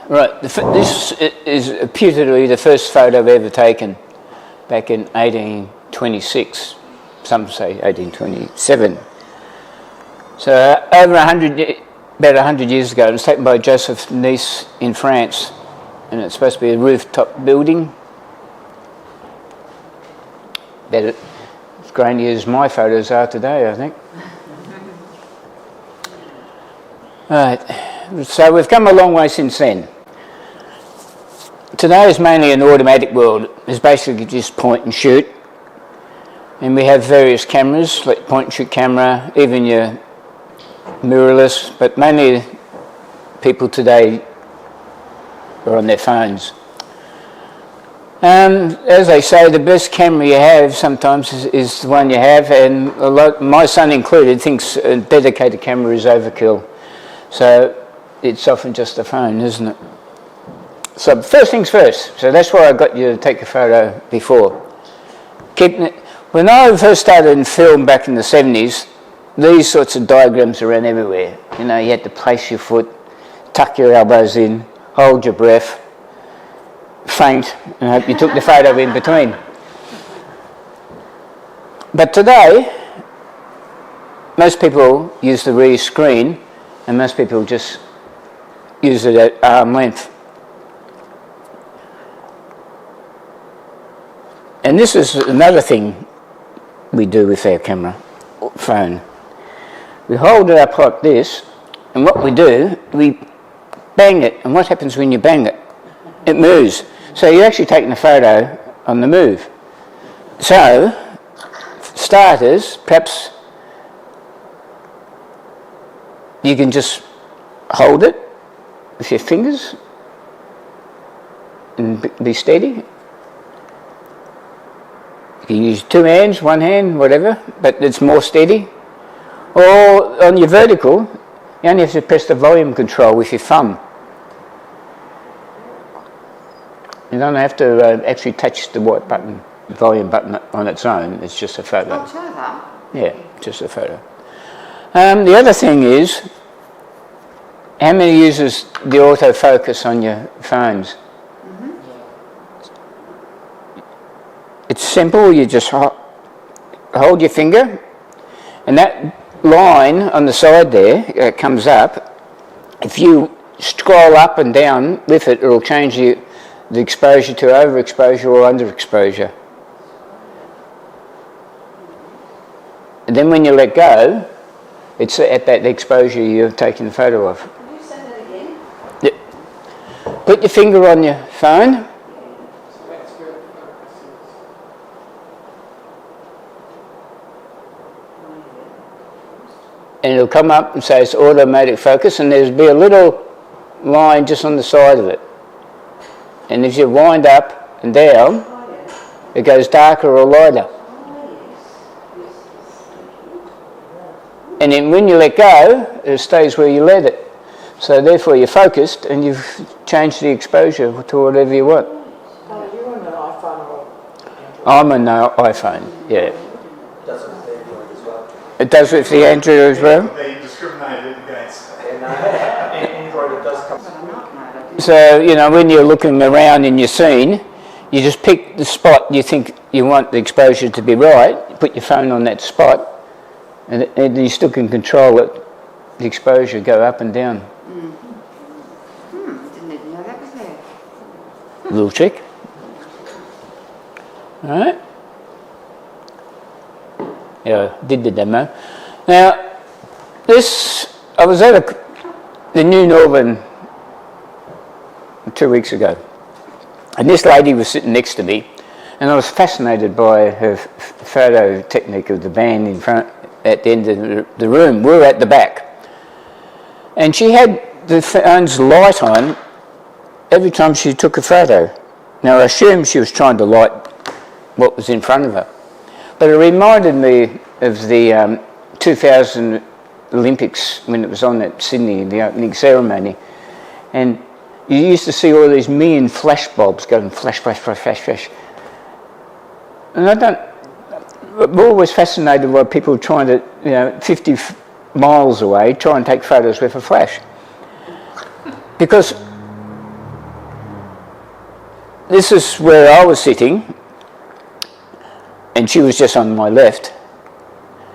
Right, this is reputedly the first photo ever taken back in 1826. Some say 1827. So over about 100 years ago, it was taken by Joseph Nice in France, and it's supposed to be a rooftop building. About as grainy as my photos are today, I think. Right, so we've come a long way since then. Today is mainly an automatic world. It's basically just point and shoot. And we have various cameras, like point and shoot camera, even your mirrorless, but mainly people today are on their phones. As they say, the best camera you have sometimes is the one you have, and my son included thinks a dedicated camera is overkill. So it's often just a phone, isn't it? So first things first, so that's why I got you to take a photo before. When I first started in film back in the 70s, these sorts of diagrams are around everywhere. You know, you had to place your foot, tuck your elbows in, hold your breath, faint, and hope you took the photo in between. But today, most people use the rear screen, and most people just use it at arm length. And this is another thing we do with our camera, phone. We hold it up like this, and what we do, we bang it, and what happens when you bang it? It moves. So you're actually taking a photo on the move. So, for starters, perhaps you can just hold it with your fingers and be steady. You can use two hands, one hand, whatever, but it's more steady. Or on your vertical, you only have to press the volume control with your thumb. You don't have to actually touch the white button, the volume button on its own. It's just a photo. I'll try that. Yeah, just a photo. The other thing is, how many uses the autofocus on your phones? It's simple, you just hold your finger, and that line on the side there comes up. If you scroll up and down with it, it'll change the exposure to overexposure or underexposure. And then when you let go, it's at that exposure you're taking the photo of. Can you say that again? Yep. Put your finger on your phone. And it'll come up and say it's automatic focus, and there'll be a little line just on the side of it. And if you wind up and down, it goes darker or lighter. And then when you let go, it stays where you let it. So therefore you're focused and you've changed the exposure to whatever you want. You're on an iPhone or Android? I'm on an iPhone, yeah. Does it with Android as well? It does with the Android as well? They discriminated against. Android, it does come. So, you know, when you're looking around in your scene, you just pick the spot you think you want the exposure to be right, you put your phone on that spot, and you still can control it, the exposure, go up and down. Didn't even know that was there. Little trick. Alright. Yeah, I did the demo. Now, I was at the New Northern 2 weeks ago, and this lady was sitting next to me, and I was fascinated by her photo technique of the band in front, at the end of the room. We were at the back, and she had the phone's light on every time she took a photo. Now I assume she was trying to light what was in front of her, but it reminded me of the 2000 Olympics when it was on at Sydney, the opening ceremony, and you used to see all these million flash bulbs going flash, flash, flash, flash, flash. And we're always fascinated by people trying to, 50 miles away, try and take photos with a flash. Because this is where I was sitting, and she was just on my left,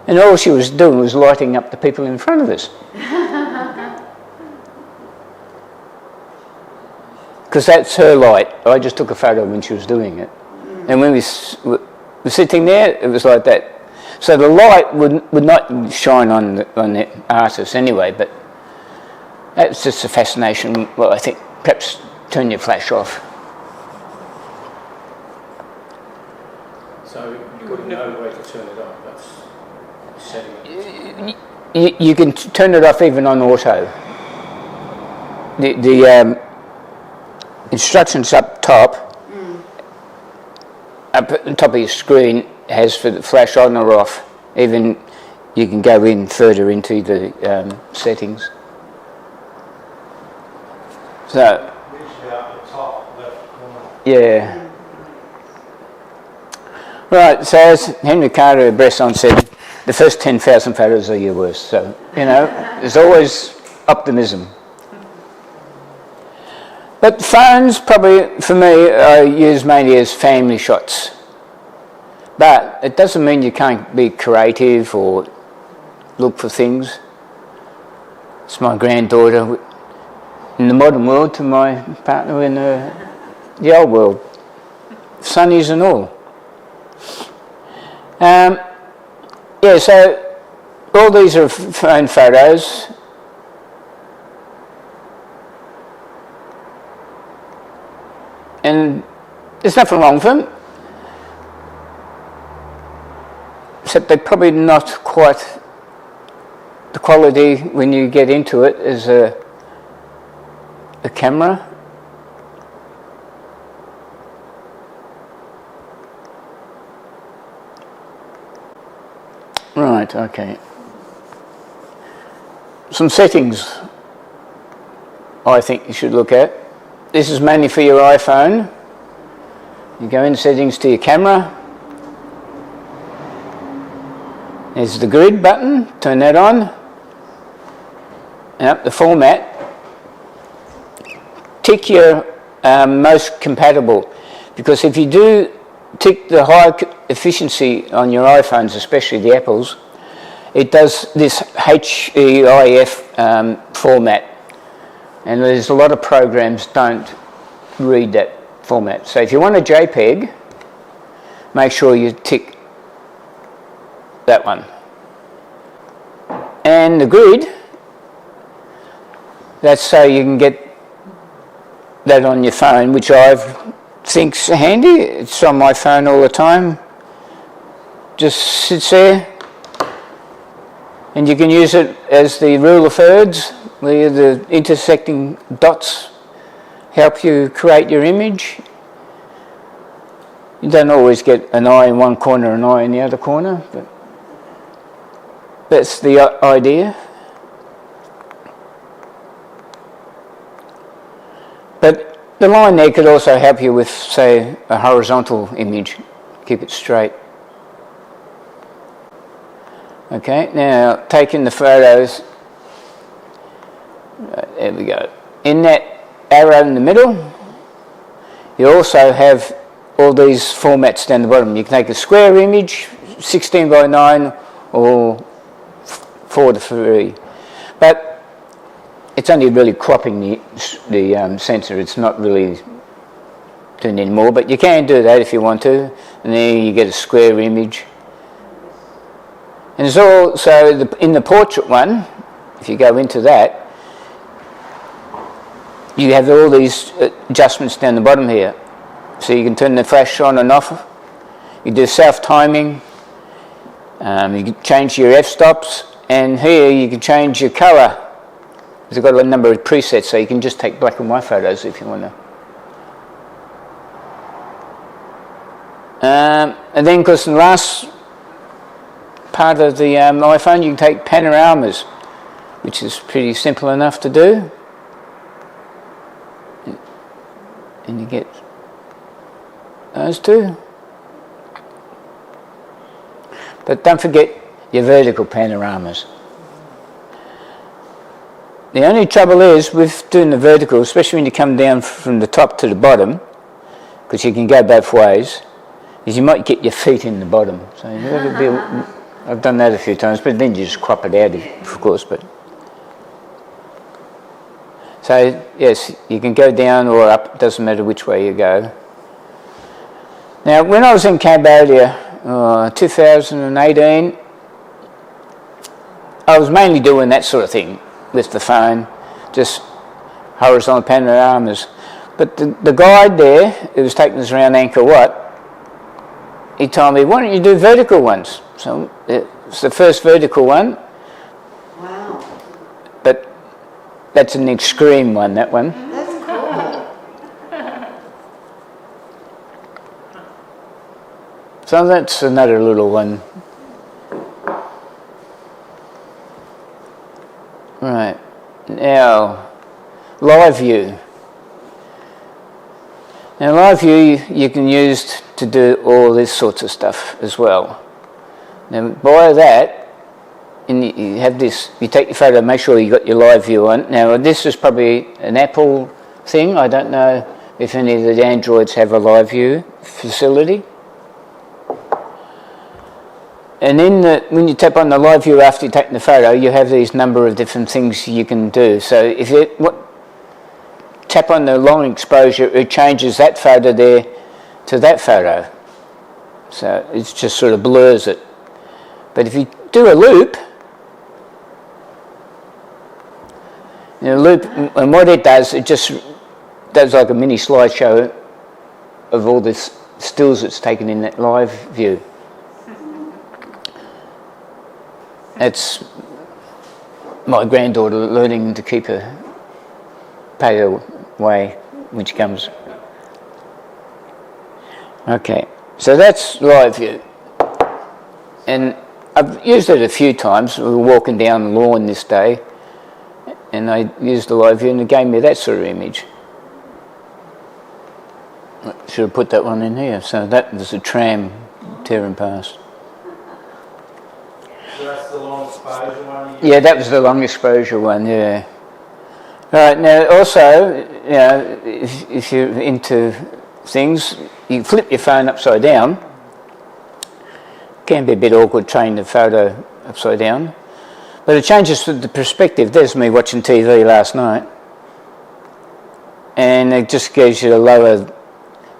and all she was doing was lighting up the people in front of us. Because that's her light. I just took a photo when she was doing it. And when we were sitting there, it was like that. So the light would not shine on the artist anyway, but that's just a fascination. Well, I think perhaps turn your flash off. So you wouldn't know where to turn it off. That's setting it. You can turn it off even on auto. The instructions up top, up at the top of your screen, has for the flash on or off. Even you can go in further into the settings. So, Usually up the top left corner. yeah. Right, so as Henry Carter of Bresson said, the first 10,000 photos are your worst. So, you know, there's always optimism. But phones, probably, for me, I use mainly as family shots. But it doesn't mean you can't be creative or look for things. It's my granddaughter in the modern world to my partner in the old world. Sunnies and all. Yeah, so all these are phone photos. And there's nothing wrong with them, except they're probably not quite the quality when you get into it as a camera. Right, okay. Some settings I think you should look at. This is mainly for your iPhone. You go in settings to your camera. There's the grid button, turn that on. And up the format. Tick your most compatible, because if you do tick the high efficiency on your iPhones, especially the Apples, it does this HEIF format. And there's a lot of programs don't read that format. So if you want a JPEG, make sure you tick that one. And the grid, that's so you can get that on your phone, which I think's handy. It's on my phone all the time. Just sits there. And you can use it as the rule of thirds, where the intersecting dots help you create your image. You don't always get an eye in one corner and an eye in the other corner, but that's the idea. But the line there could also help you with, say, a horizontal image, keep it straight. Okay, now taking the photos, there we go. In that arrow in the middle, you also have all these formats down the bottom. You can take a square image, 16 by 9, or 4 to 3. But it's only really cropping the sensor. It's not really doing any more, but you can do that if you want to. And then you get a square image. And there's also, in the portrait one, if you go into that, you have all these adjustments down the bottom here. So you can turn the flash on and off. You do self-timing. You can change your f-stops. And here you can change your colour. They've got a number of presets, so you can just take black and white photos if you want to. And then, because in the last part of the iPhone, you can take panoramas, which is pretty simple enough to do. And you get those two. But don't forget your vertical panoramas. The only trouble is with doing the vertical, especially when you come down from the top to the bottom, because you can go both ways, is you might get your feet in the bottom. So I've done that a few times, but then you just crop it out, of course. But so yes, you can go down or up. It doesn't matter which way you go. Now, when I was in Cambodia, 2018, I was mainly doing that sort of thing with the phone, just horizontal panoramas. But the guide there, who was taking us around Angkor Wat, he told me, why don't you do vertical ones? So it's the first vertical one. Wow. But that's an extreme one, that one. That's cool. So that's another little one. Right, now, live view. Now live view you can use to do all this sorts of stuff as well. Now by that, and you have this, you take your photo, make sure you got your live view on. Now this is probably an Apple thing. I don't know if any of the Androids have a live view facility. And then when you tap on the live view after you've taken the photo, you have these number of different things you can do. So if you tap on the long exposure, it changes that photo there to that photo. So it just sort of blurs it. But if you do a loop, and what it does like a mini slideshow of all the stills it's taken in that live view. That's my granddaughter learning to keep her pale way when she comes. Okay, so that's live view. And I've used it a few times. We were walking down the lawn this day, and I used the live view, and it gave me that sort of image. I should have put that one in here. So that was a tram tearing past. So that's the long exposure one? Yeah, that was the long exposure one, yeah. Right, now also, you know, if you're into things, you flip your phone upside down. It can be a bit awkward trying the photo upside down. But it changes the perspective. There's me watching TV last night. And it just gives you a lower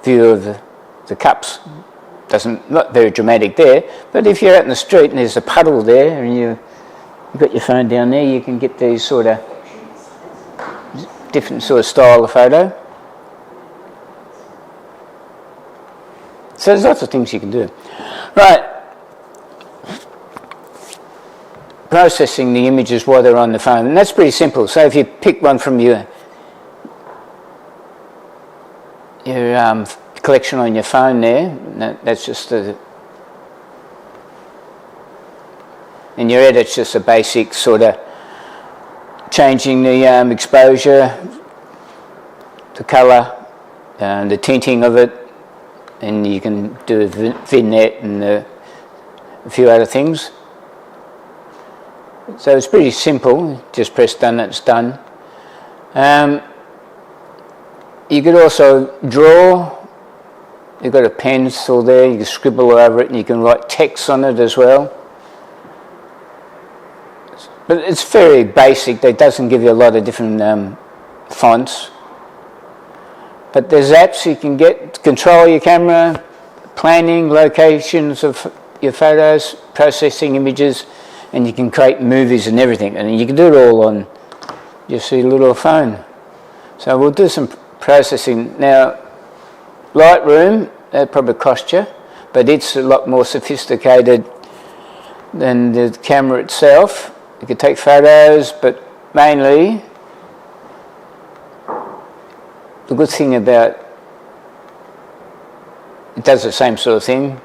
view of the cups. Not very dramatic there, but if you're out in the street and there's a puddle there and you've got your phone down there, you can get these sort of different sort of style of photo. So there's lots of things you can do. Right. Processing the images while they're on the phone, and that's pretty simple. So if you pick one from your collection on your phone there, that's just in your edit's just a basic sort of changing the exposure, the colour, the tinting of it, and you can do a vignette and a few other things. So it's pretty simple, just press done, it's done. You could also draw. You've got a pencil there, you can scribble over it and you can write text on it as well. But it's very basic, it doesn't give you a lot of different fonts. But there's apps you can get to control your camera, planning locations of your photos, processing images, and you can create movies and everything. And you can do it all on just your little phone. So we'll do some processing. Now, Lightroom, that probably cost you, but it's a lot more sophisticated than the camera itself. You can take photos, but mainly the good thing about it does the same sort of thing,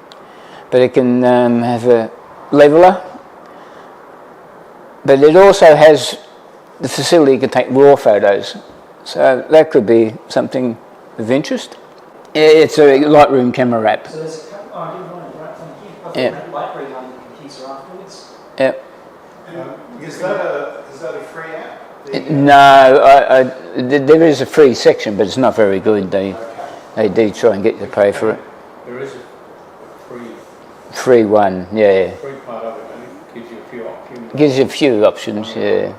but it can have a leveler, but it also has the facility you can take raw photos, so that could be something of interest. It's a Lightroom camera app. So there's a couple, oh, I didn't want to write thank you. I thought Yeah. that Lightroom on your computer afterwards. Yeah. Is that a free app? No, there is a free section, but it's not very good. They do try and get you to pay for it. There is a free Free one, yeah. free part of it, and it gives you a few options. Gives you a few options, yeah.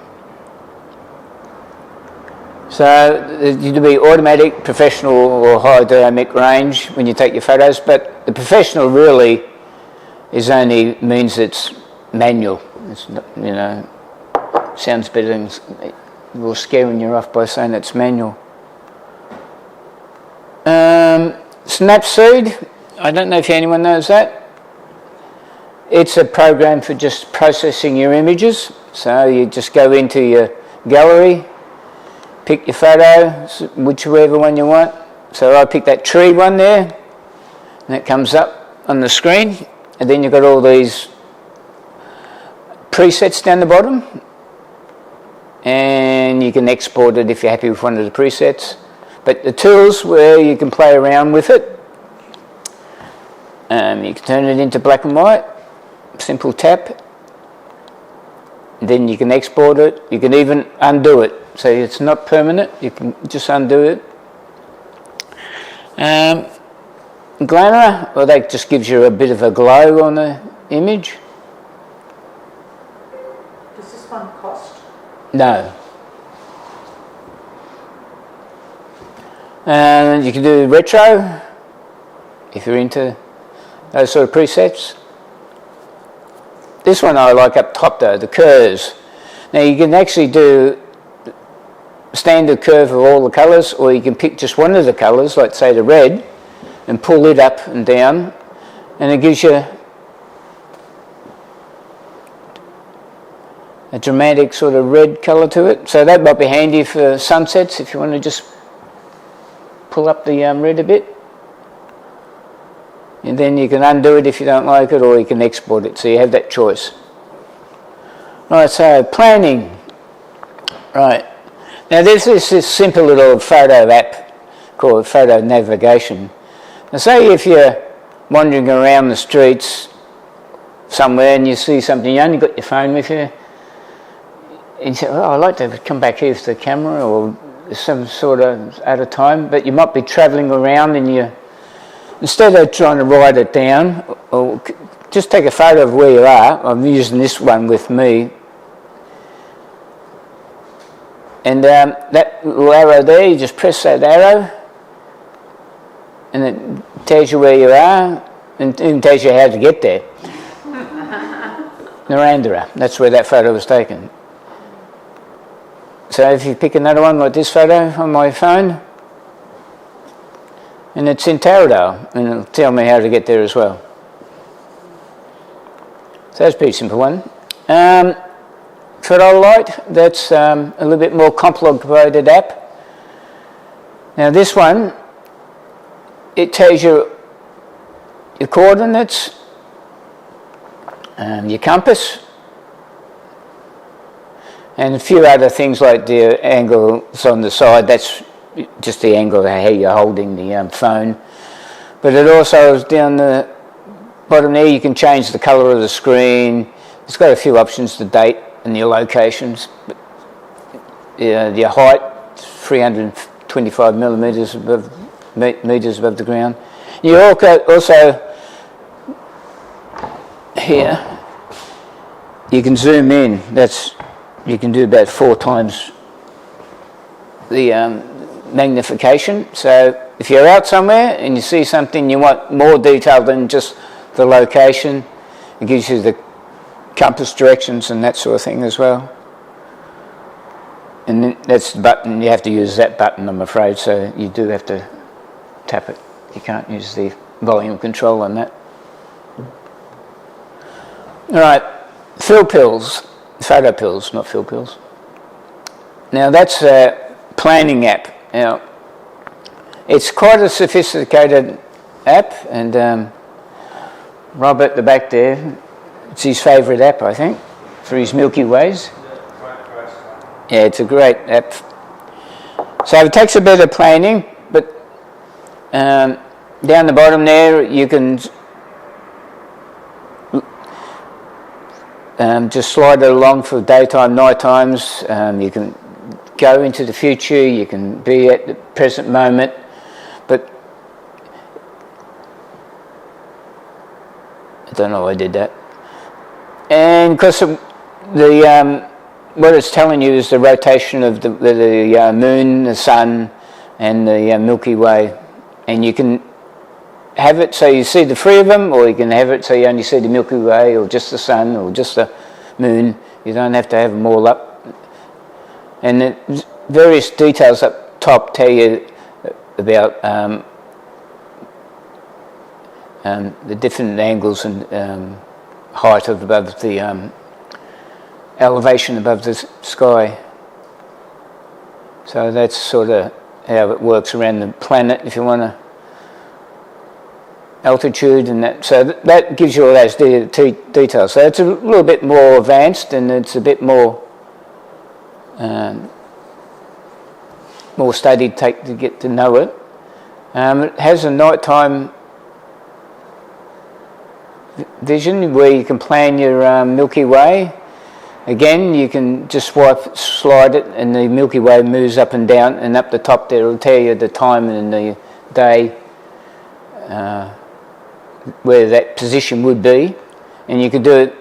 So you can be automatic, professional, or high dynamic range when you take your photos. But the professional really is only means it's manual. It's not, you know, sounds better than you're scaring you off by saying it's manual. Snapseed. I don't know if anyone knows that. It's a program for just processing your images. So you just go into your gallery, pick your photo, whichever one you want. So I picked that tree one there, and it comes up on the screen. And then you've got all these presets down the bottom, and you can export it if you're happy with one of the presets. But the tools where you can play around with it, you can turn it into black and white, simple tap. Then you can export it. You can even undo it. So it's not permanent, you can just undo it. Glamour, well, that just gives you a bit of a glow on the image. Does this one cost? No. And you can do retro, if you're into those sort of presets. This one I like up top though, the curves. Now you can actually do standard curve of all the colours, or you can pick just one of the colours, like say the red, and pull it up and down, and it gives you a dramatic sort of red colour to it. So that might be handy for sunsets if you want to just pull up the red a bit. And then you can undo it if you don't like it, or you can export it, so you have that choice. Right, so planning. Right. Now this is this simple little photo app called Photo Navigation. Now say if you're wandering around the streets somewhere and you see something, you only got your phone with you, and you say, oh, I'd like to come back here with the camera, or some sort of at a time, but you might be travelling around and you, instead of trying to write it down, or just take a photo of where you are. I'm using this one with me. And that little arrow there, you just press that arrow and it tells you where you are and even tells you how to get there. Narandera, that's where that photo was taken. So if you pick another one like this photo on my phone, and it's in Taradale, and it'll tell me how to get there as well. So that's a pretty simple one. Light, that's a little bit more complicated app. Now this one, it tells you your coordinates, your compass, and a few other things like the angles on the side. That's just the angle of how you're holding the phone. But it also is down the bottom there, you can change the colour of the screen. It's got a few options, the date and your locations. Your height, 325 millimetres meters above the ground. You also here, you can zoom in. You can do about 4 times the magnification. So if you're out somewhere and you see something you want more detail than just the location, it gives you the compass directions and that sort of thing as well. And then that's the button, you have to use that button, I'm afraid, so you do have to tap it. You can't use the volume control on that. Alright, fill pills, photo pills, not fill pills. Now that's a planning app. Now, it's quite a sophisticated app, and Rob at the back there, it's his favourite app, I think, for his Milky Ways. Yeah, it's a great app. So it takes a bit of planning, but down the bottom there you can just slide it along for daytime, night times. You can go into the future, you can be at the present moment, but don't know why I did that. And because what it's telling you is the rotation of the moon, the sun, and the Milky Way. And you can have it so you see the three of them, or you can have it so you only see the Milky Way, or just the sun, or just the moon. You don't have to have them all up. And the various details up top tell you about the different angles and height of above the elevation above the sky. So that's sort of how it works around the planet, if you want to. Altitude and that. So that gives you all those details. So it's a little bit more advanced, and it's a bit more studied to get to know it. It has a nighttime vision where you can plan your Milky Way. Again, you can just slide it, and the Milky Way moves up and down, and up the top there will tell you the time and the day where that position would be. And you could do it,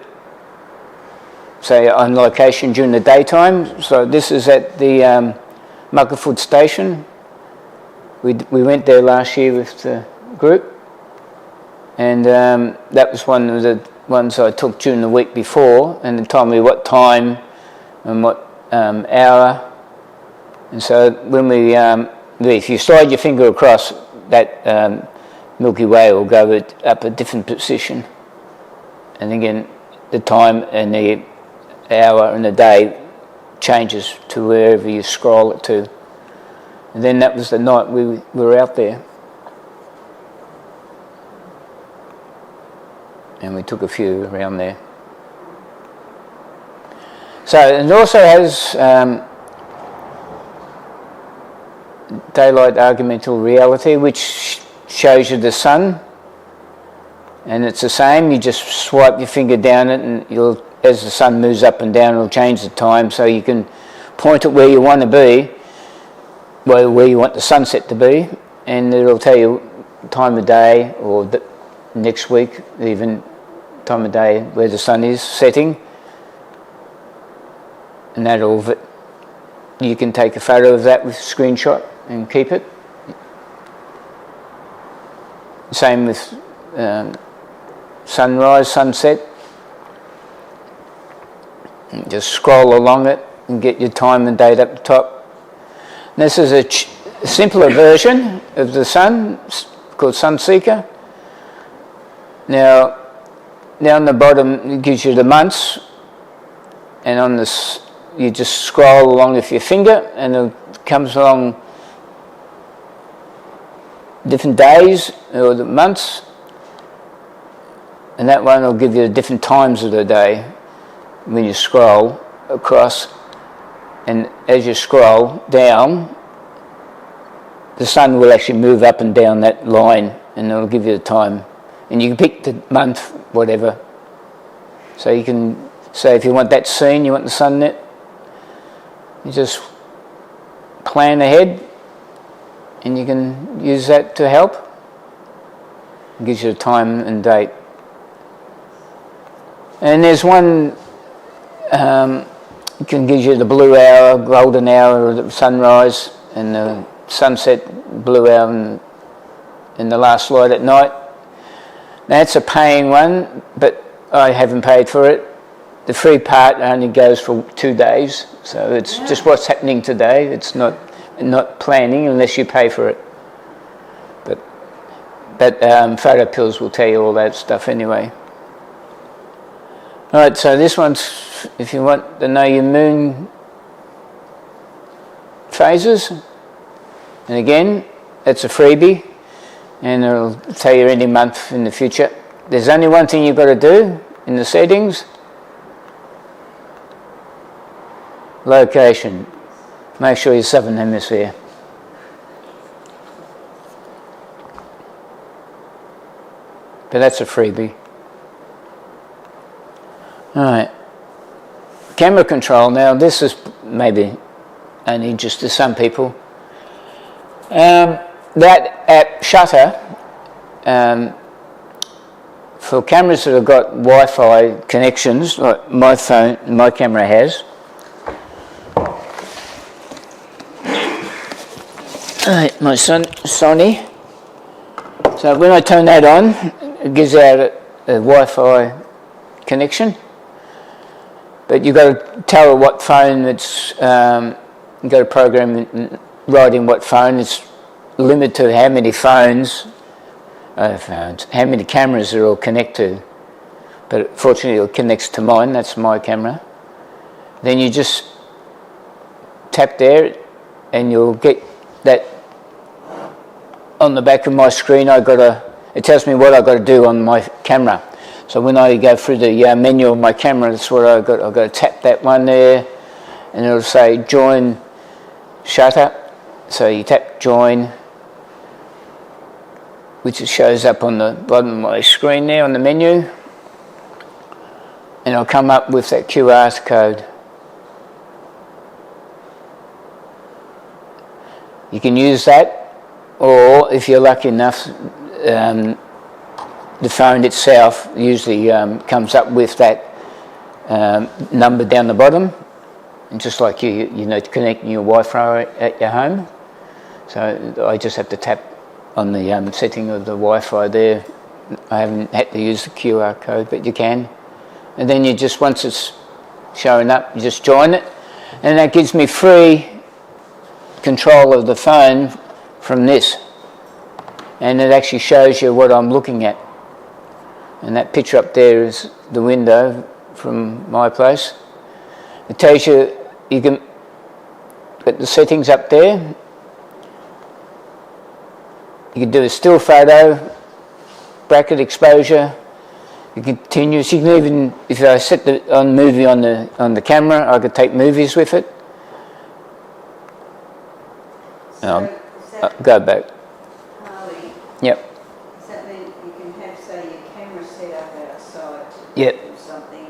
say, on location during the daytime. So this is at the Muckerfoot Station. We went there last year with the group, and that was one of the ones I took during the week before, and it told me what time and what hour. And so when if you slide your finger across, that Milky Way will go up a different position. And again, the time and the hour and the day changes to wherever you scroll it to. And then that was the night we were out there. And we took a few around there. So it also has daylight argumental reality, which shows you the sun, and it's the same. You just swipe your finger down it, and as the sun moves up and down, it'll change the time, so you can point it where you want to be, where you want the sunset to be, and it'll tell you time of day, or the next week even time of day where the sun is setting, and you can take a photo of that with a screenshot and keep it. Same with sunrise, sunset. Just scroll along it and get your time and date up the top. And this is a simpler version of the sun, called Sunseeker. Now, down the bottom it gives you the months, and on this you just scroll along with your finger, and it comes along different days or the months, and that one will give you the different times of the day when you scroll across. And as you scroll down, the sun will actually move up and down that line, and it'll give you the time. And you can pick the month, whatever. So you can say if you want that scene, you want the sunset, you just plan ahead, and you can use that to help. It gives you the time and date. And there's one, it can give you the blue hour, golden hour, or the sunrise, and the sunset, blue hour, and the last light at night. That's a paying one, but I haven't paid for it. The free part only goes for 2 days, so it's just what's happening today. It's not planning unless you pay for it. But photo pills will tell you all that stuff anyway. All right, so this one's if you want to know your moon phases. And again, it's a freebie, and it'll tell you any month in the future. There's only one thing you've got to do in the settings. Location. Make sure you're Southern Hemisphere. But that's a freebie. Alright. Camera control. Now this is maybe an interest to some people. That app Shutter for cameras that have got Wi-Fi connections, like my camera has. My Sony. So when I turn that on, it gives out a Wi-Fi connection. But you've got to tell it what phone it's. You've got to program it right in what phone. It's limited to how many how many cameras it will connect to. But fortunately, it connects to mine. That's my camera. Then you just tap there, and you'll get that on the back of my screen. It tells me what I've got to do on my camera. So when I go through the menu of my camera, that's what I've got to tap that one there, and it'll say join shutter. So you tap join, which it shows up on the bottom of my screen there on the menu, and it'll come up with that QR code. You can use that, or if you're lucky enough, the phone itself usually comes up with that number down the bottom, and just like you connecting your Wi-Fi at your home. So I just have to tap on the setting of the Wi-Fi there. I haven't had to use the QR code, but you can. And then you just, once it's showing up, you just join it, and that gives me free control of the phone from this, and it actually shows you what I'm looking at. And that picture up there is the window from my place. It tells you can get the settings up there. You can do a still photo, bracket exposure, you continuous. You can even, if I set the movie on the camera, I could take movies with it. Go back. Harley, Yep. does that mean you can have, say, your camera set up outside to Yep. do something,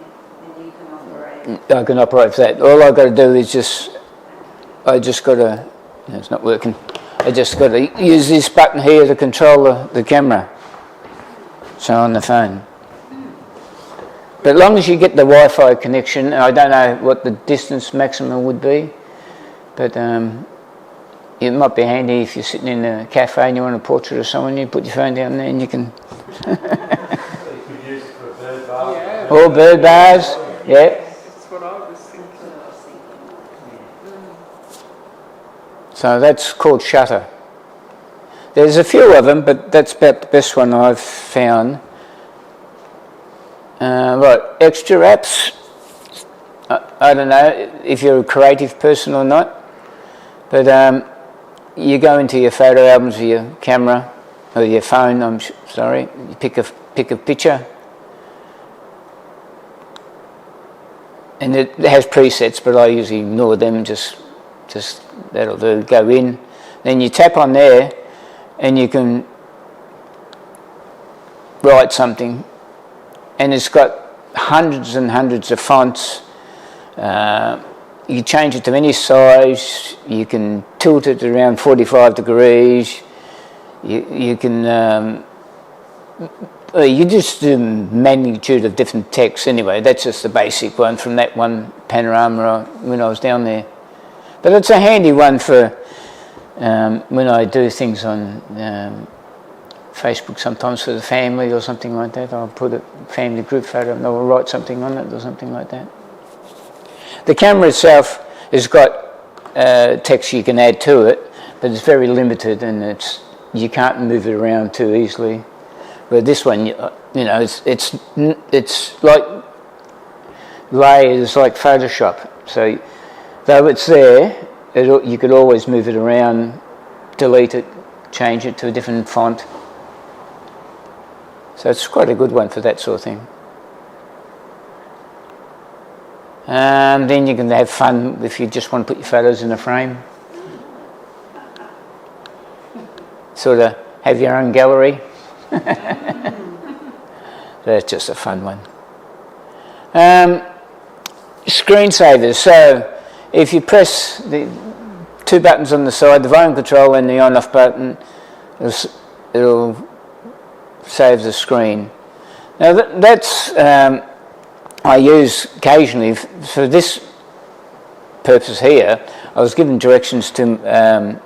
and you can operate? I can operate for that. All I've got to do is it's not working. I just got to use this button here to control the camera. So on the phone. But as long as you get the Wi-Fi connection, I don't know what the distance maximum would be, but it might be handy if you're sitting in a cafe and you want a portrait of someone, you put your phone down there and you can... So you could use it for a bird bath. Yeah. Or bird bars, yeah. That's what I was thinking. So that's called Shutter. There's a few of them, but that's about the best one I've found. Right, extra apps. I don't know if you're a creative person or not, but you go into your photo albums with your camera, or your phone, you pick a picture, and it has presets, but I usually ignore them, just that'll do, go in. Then you tap on there, and you can write something, and it's got hundreds and hundreds of fonts. You change it to any size. You can tilt it around 45 degrees. You can you just do magnitude of different text anyway. That's just the basic one from that one panorama when I was down there. But it's a handy one for when I do things on Facebook sometimes for the family or something like that. I'll put a family group photo and I'll write something on it or something like that. The camera itself has got text you can add to it, but it's very limited and you can't move it around too easily. But this one, it's like layers like Photoshop. So though it's there, you could always move it around, delete it, change it to a different font. So it's quite a good one for that sort of thing. And then you can have fun if you just want to put your photos in a frame. Sort of have your own gallery. That's just a fun one. Screensavers. So if if the two buttons on the side, the volume control and the on-off button, it'll save the screen. Now that's I use occasionally for this purpose here. I was given directions to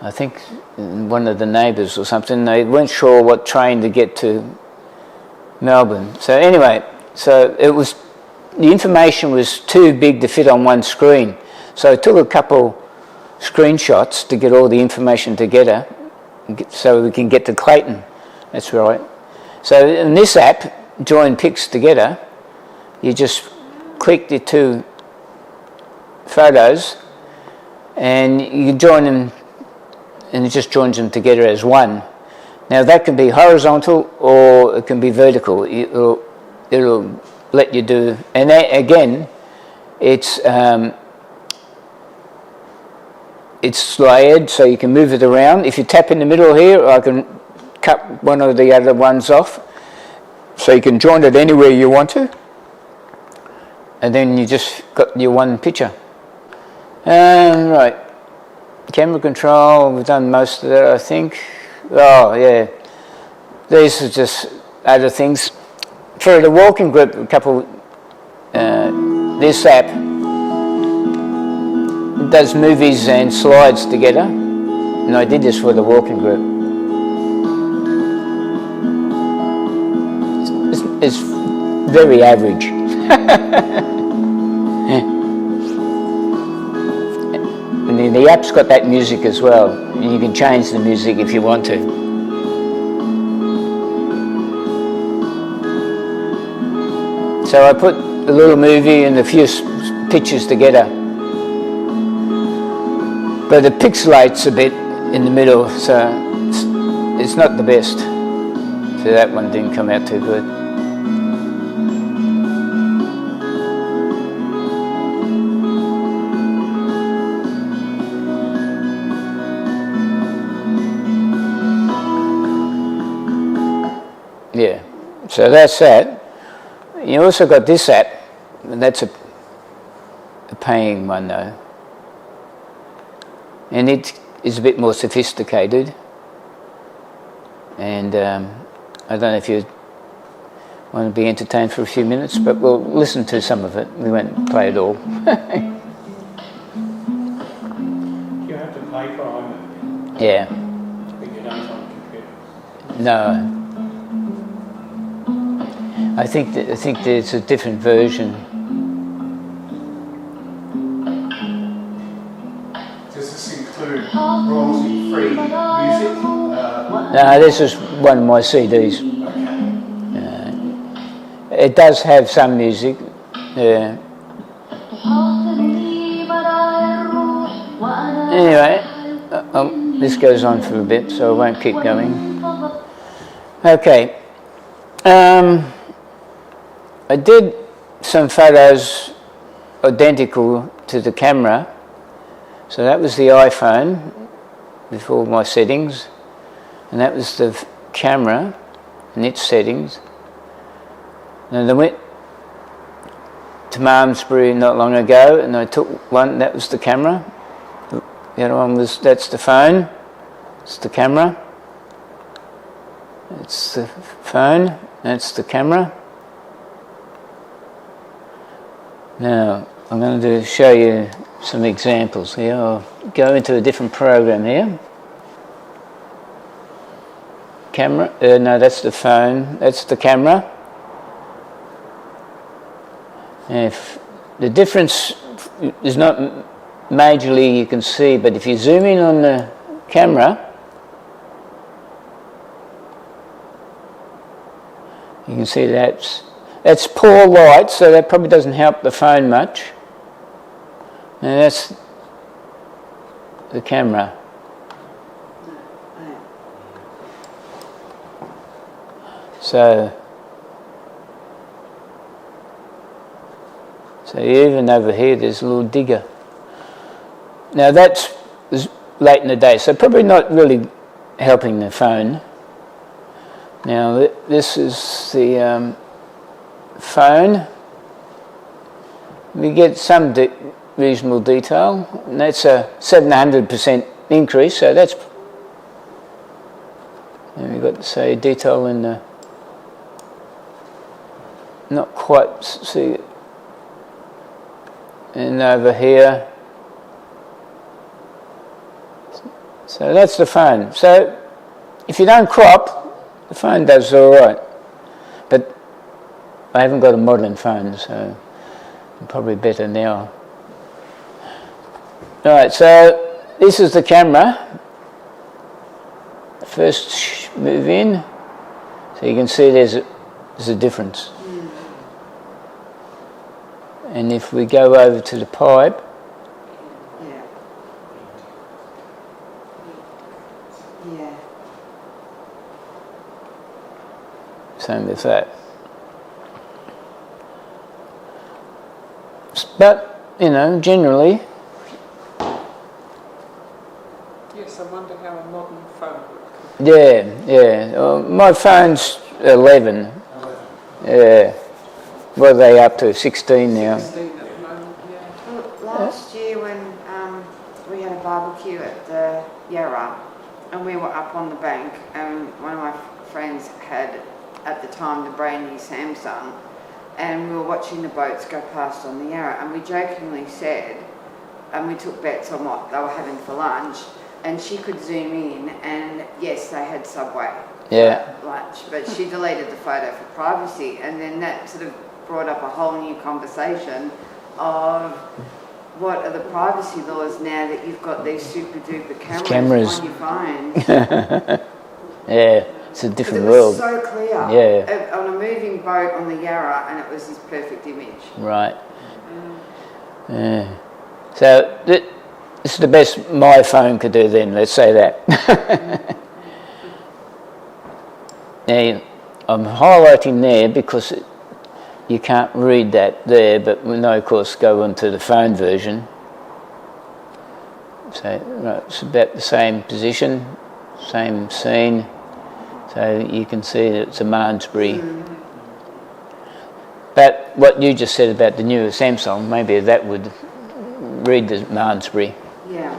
I think one of the neighbours or something. They weren't sure what train to get to Melbourne. So anyway, so it was, the information was too big to fit on one screen. So I took a couple screenshots to get all the information together so we can get to Clayton. That's right. So in this app, Join Pics Together, you just click the two photos and you join them, and it just joins them together as one. Now that can be horizontal or it can be vertical. It'll let you do, and again, it's layered, so you can move it around. If you tap in the middle here, I can cut one of the other ones off, so you can join it anywhere you want to, and then you just got your one picture. Right, camera control, we've done most of that, I think. Oh yeah, these are just other things. For the walking group, a couple, this app does movies and slides together, and I did this for the walking group. It's very average. And then the app's got that music as well, and you can change the music if you want to. So I put a little movie and a few pictures together, but it pixelates a bit in the middle, so it's not the best. So that one didn't come out too good. Yeah, so that's that. You also got this app, and that's a paying one though. And it is a bit more sophisticated. And I don't know if you want to be entertained for a few minutes, but we'll listen to some of it. We won't play it all. Do you have to pay for iMovie? Yeah. But you don't on the computer? No. I think there's a different version. Does this include royalty-free music? No, this is one of my CDs. Okay. It does have some music. Anyway, this goes on for a bit, so I won't keep going. Okay. I did some photos identical to the camera. So that was the iPhone with all my settings, and that was the camera and its settings. And I went to Malmesbury not long ago, and I took one, that was the camera. The other one was, that's the phone, it's the camera. It's the phone, that's the camera. Now, I'm going to show you some examples here. I'll go into a different program here. Camera, no, that's the phone, that's the camera. If the difference is not majorly you can see, but if you zoom in on the camera, you can see that's poor light, so that probably doesn't help the phone much. And that's the camera. So even over here there's a little digger. Now that's late in the day, so probably not really helping the phone. Now this is the phone. We get some reasonable detail, and that's a 700% increase, so that's And we've got, say, detail in the, not quite see it. And over here. So that's the phone. So if you don't crop, the phone does all right. But I haven't got a modern phone, so I'm probably better now. Alright, so this is the camera. First move in, so you can see there's a difference. And if we go over to the pipe, Yeah. Yeah. same with that. But, you know, generally, Yes, I wonder how a modern phone would compare. yeah. My phone's 11. Yeah. What are they up to? 16 now. 16 at the moment, yeah. Well, last year when we had a barbecue at the Yarra and we were up on the bank and one of my friends had at the time the brand new Samsung and we were watching the boats go past on the Yarra and we jokingly said, and we took bets on what they were having for lunch, and she could zoom in and yes, they had Subway for lunch, but she deleted the photo for privacy, and then that sort of brought up a whole new conversation of what are the privacy laws now that you've got these super duper cameras on your phone. Yeah, it's a different it world. was so clear. Yeah. On a moving boat on the Yarra, and it was this perfect image. Right. Yeah. So this is the best my phone could do then, let's say that. Now, I'm highlighting there because you can't read that there, but we know, of course, go on to the phone version. So right, it's about the same position, same scene. So you can see that it's a Malmesbury. But what you just said about the newer Samsung, maybe that would read the Malmesbury. Yeah.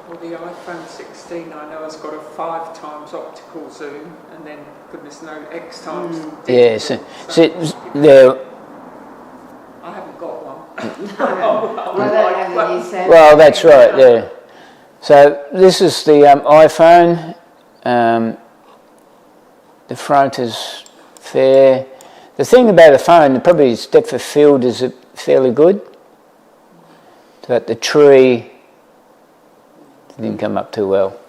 Well, the iPhone 16 I know has got a 5 times optical zoom and then goodness knows X times digital. Yeah, so there. I haven't got one. Well, that's right. Yeah. So this is the iPhone. The front is fair. The thing about a phone, probably its depth of field is fairly good. But the tree didn't come up too well.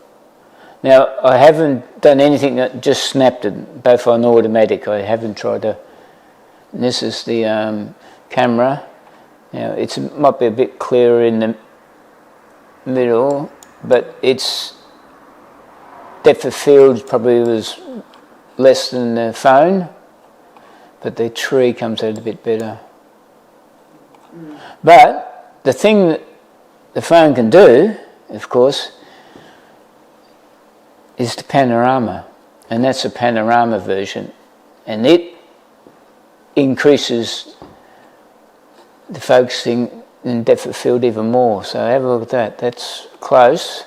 Now, I haven't done anything that just snapped it, both on automatic. I haven't tried to. And this is the camera. Now, it might be a bit clearer in the middle, but its depth of field probably was less than the phone, but the tree comes out a bit better. But the thing that the phone can do, of course, is the panorama, and that's a panorama version, and it increases the focusing and depth of field even more. So have a look at that. That's close.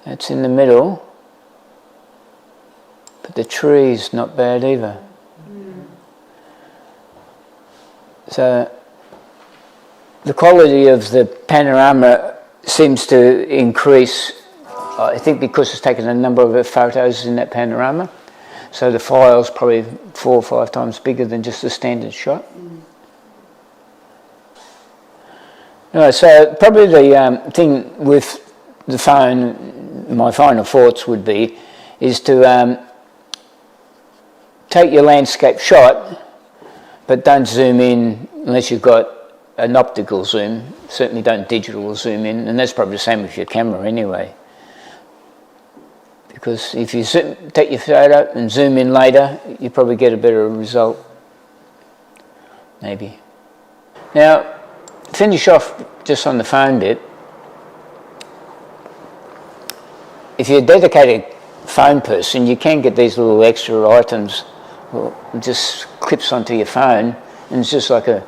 That's in the middle, but the tree's not bad either. So the quality of the panorama seems to increase, I think, because it's taken a number of photos in that panorama. So the file's probably 4 or 5 times bigger than just a standard shot. Right, so probably the thing with the phone, my final thoughts would be, is to take your landscape shot, but don't zoom in unless you've got an optical zoom. Certainly don't digital zoom in, and that's probably the same with your camera anyway. Because if you take your photo and zoom in later, you probably get a better result. Maybe. Now, finish off just on the phone bit. If you're a dedicated phone person, you can get these little extra items, well, just clips onto your phone, and it's just like a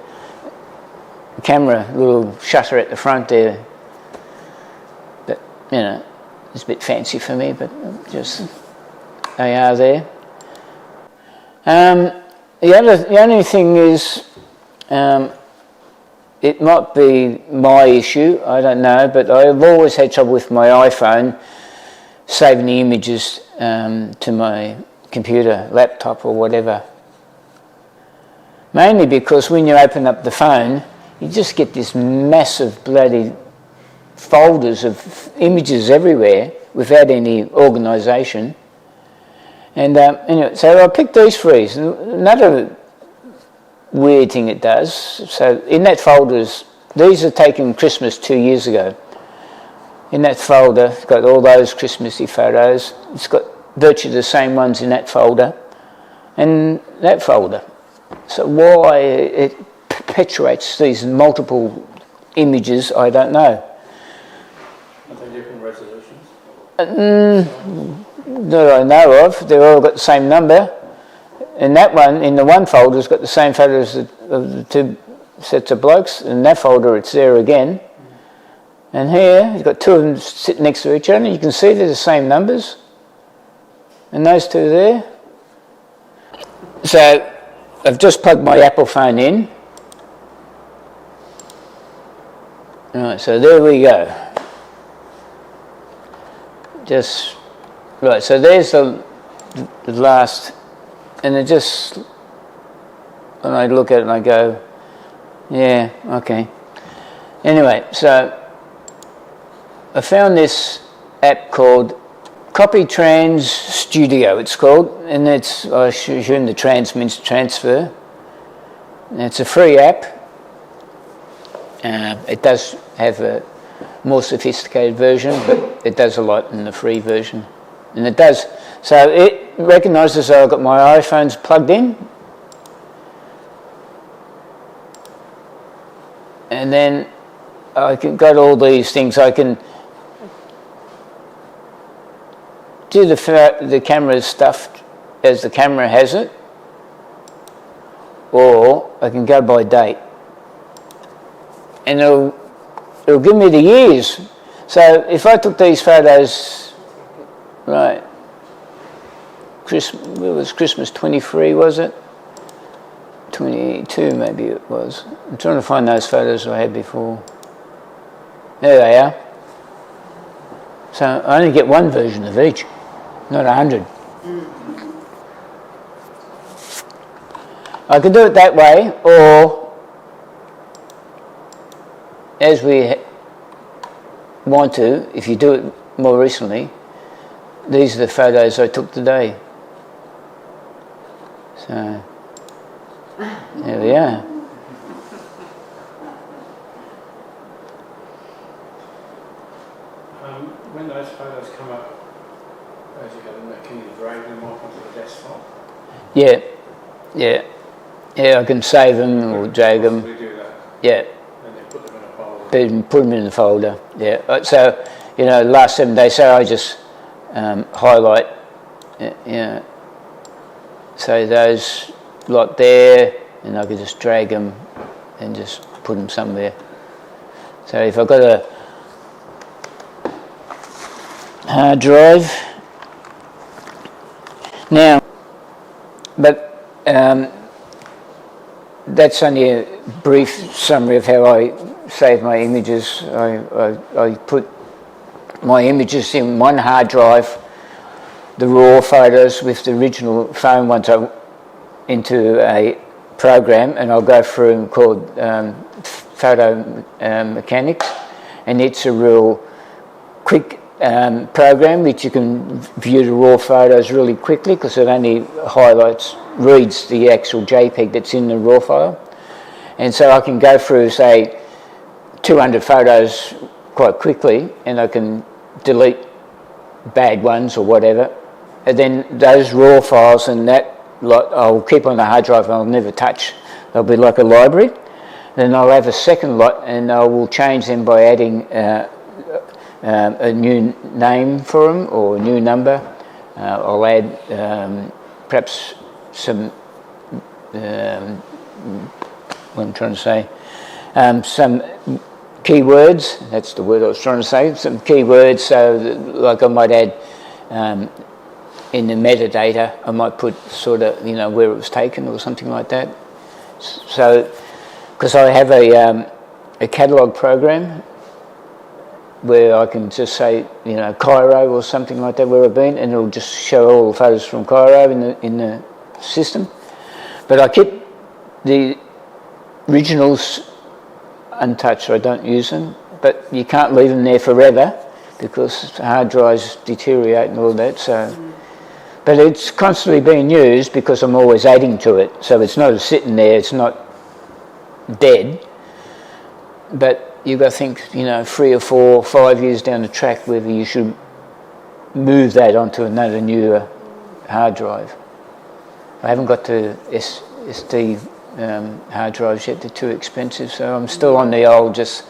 camera, little shutter at the front there. But, you know, It's a bit fancy for me, but just they are there. The only thing is, it might be my issue, I don't know, but I've always had trouble with my iPhone saving the images to my computer, laptop or whatever. Mainly because when you open up the phone, you just get this massive bloody folders of images everywhere without any organisation. And anyway, so I picked these three. Another weird thing it does, so in that folders, these are taken Christmas 2 years ago. In that folder, it's got all those Christmassy photos. It's got virtually the same ones in that folder and that folder. So why it perpetuates these multiple images, I don't know. Are they different resolutions? That I know of. They've all got the same number. And that one, in the one folder, has got the same photos of the two sets of blokes. In that folder, it's there again. And here, you've got two of them sitting next to each other. You can see they're the same numbers. And those two there. So, I've just plugged my Apple phone in. Right, so there we go. Just, right, so there's the last, and it just, when I look at it and I go, yeah, okay. Anyway, so I found this app called Copy Trans Studio, it's called, and it's, I assume the trans means transfer. And it's a free app. It does have a more sophisticated version, but it does a lot in the free version. And it does, so it recognises that I've got my iPhones plugged in. And then I can got all these things. I can do the camera stuff as the camera has it, or I can go by date. And it'll give me the years. So if I took these photos, right, it was Christmas 23, was it? 22 maybe it was. I'm trying to find those photos I had before. There they are. So I only get one version of each, not 100. I could do it that way, or as we want to, if you do it more recently, these are the photos I took today. So, there we are. When those photos come up, as you have them, can you drag them off onto the desktop? Yeah. I can save them or drag them. Do that. Yeah. And then put them in a folder. Put them in the folder. Yeah. So, the last 7 days, so I just highlight, so those lot there, and I could just drag them and just put them somewhere. So if I've got a hard drive now, but that's only a brief summary of how I save my images. I put my images in one hard drive, the raw photos with the original phone ones into a program, and I'll go through called Photo Mechanics, and it's a real quick program which you can view the raw photos really quickly because it only reads the actual JPEG that's in the raw file. And so I can go through, say, 200 photos quite quickly, and I can delete bad ones or whatever. And then those raw files and that lot I'll keep on the hard drive and I'll never touch. They'll be like a library. Then I'll have a second lot and I will change them by adding a new name for them or a new number. I'll add perhaps some, what I'm trying to say, some keywords. That's the word I was trying to say. Some keywords, so that, like I might add in the metadata, I might put sort of, where it was taken or something like that. So, because I have a catalogue program where I can just say, Cairo or something like that, where I've been, and it'll just show all the photos from Cairo in the system. But I keep the originals untouched, so I don't use them. But you can't leave them there forever because hard drives deteriorate and all that. So, but it's constantly being used because I'm always adding to it. So it's not sitting there. It's not dead. But you've got to think, 3 or 4 or 5 years down the track whether you should move that onto another newer hard drive. I haven't got to SD hard drives yet. They're too expensive, so I'm still on the old just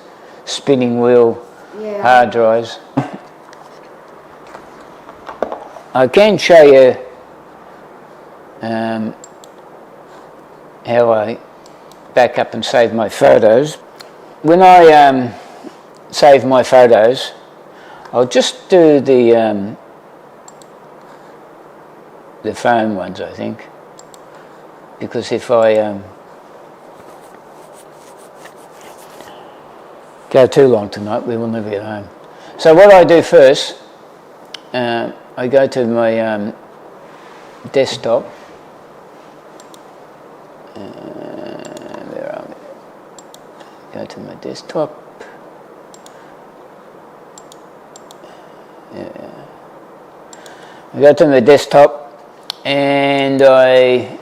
spinning wheel hard drives. I can show you how I back up and save my photos. When I save my photos, I'll just do the phone ones, I think, because if I go too long tonight, we will never get home. So what I do first, I go to my desktop. Where are we? Go to my desktop. I go to my desktop and I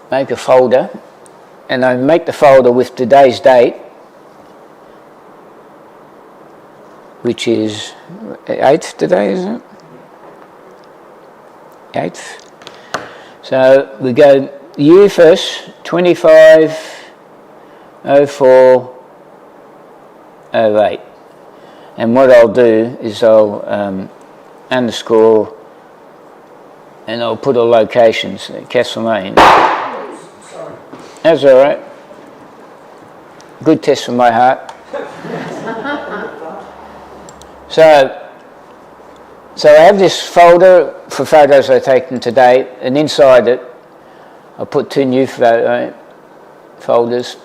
make a folder, and I make the folder with today's date, which is 8th today, isn't it? 8th. So we go year first, 25/04/08. And what I'll do is I'll underscore and I'll put a location, so Castlemaine. That's all right. Good test for my heart. So I have this folder for photos I've taken today, and inside it I'll put 2 new photo folders.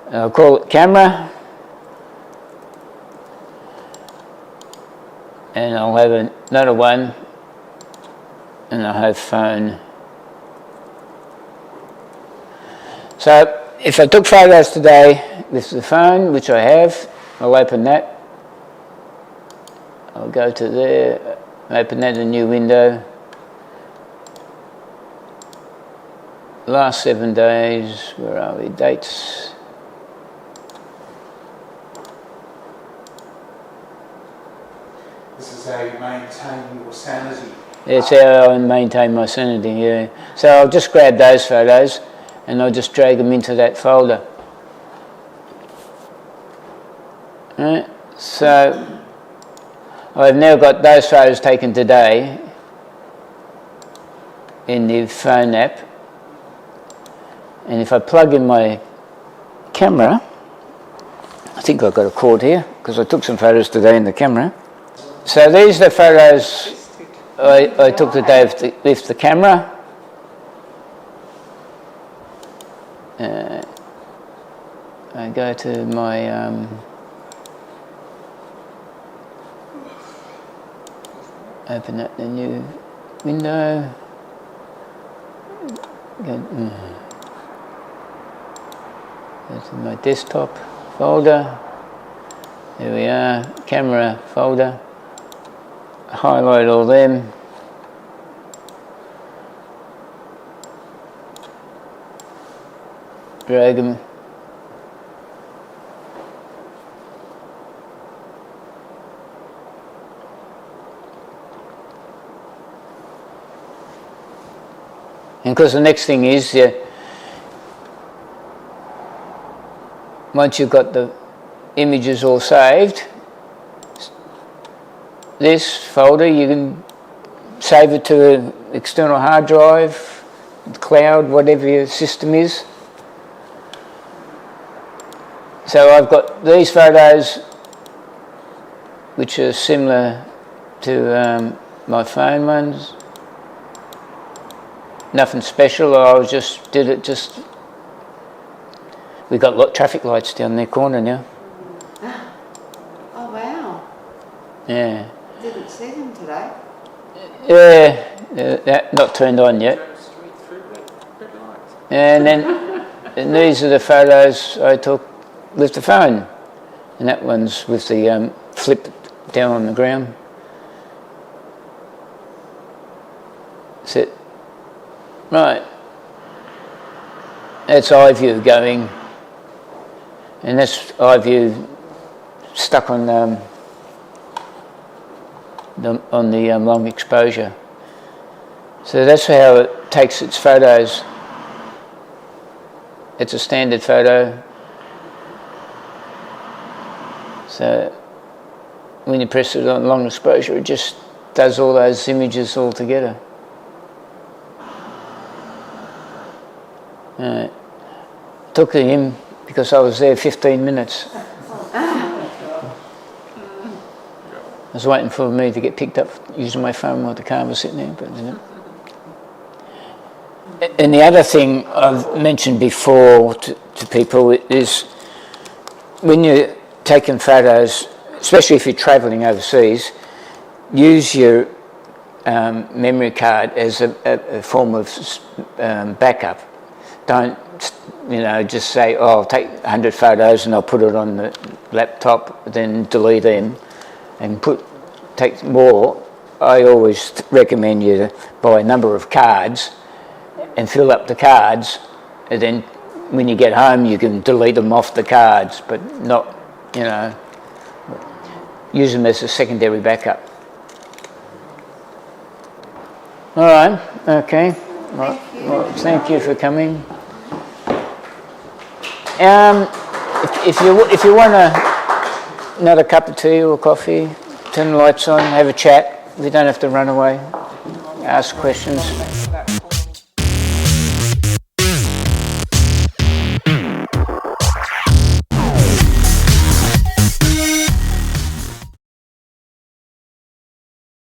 And I'll call it camera, and I'll have another one, and I'll have phone. So if I took photos today with the phone, which I have, I'll open that. I'll go to there, open that in a new window. Last 7 days, where are we? Dates. This is how you maintain your sanity. That's how I maintain my sanity, yeah. So I'll just grab those photos and I'll just drag them into that folder. Right, so I've now got those photos taken today in the phone app, and if I plug in my camera, I think I've got a cord here because I took some photos today in the camera. So these are the photos I took today with the camera. I go to my open up the new window. Go to my desktop folder. There we are, camera folder. Highlight all them. Drag them. And because the next thing is, once you've got the images all saved, this folder, you can save it to an external hard drive, cloud, whatever your system is. So I've got these photos, which are similar to my phone ones. Nothing special. I was just did it. Just we got traffic lights down their corner now. Oh wow! Yeah. Didn't see them today. Yeah, not turned on yet. Go straight through red lights. And then and these are the photos I took with the phone, and that one's with the flip down on the ground. That's it. Right. That's eye view going, and that's eye view stuck on the long exposure. So that's how it takes its photos. It's a standard photo. So when you press it on long exposure, it just does all those images all together. Took him because I was there 15 minutes. I was waiting for me to get picked up using my phone while the car was sitting there. But, and the other thing I've mentioned before to people is when you're taking photos, especially if you're travelling overseas, use your memory card as a form of backup. Don't, just say, oh, I'll take 100 photos and I'll put it on the laptop, then delete them and take more. I always recommend you to buy a number of cards and fill up the cards, and then when you get home you can delete them off the cards, but not, use them as a secondary backup. All right, okay. Thank you for coming. If you want another cup of tea or coffee, turn the lights on, have a chat. We don't have to run away. Ask questions.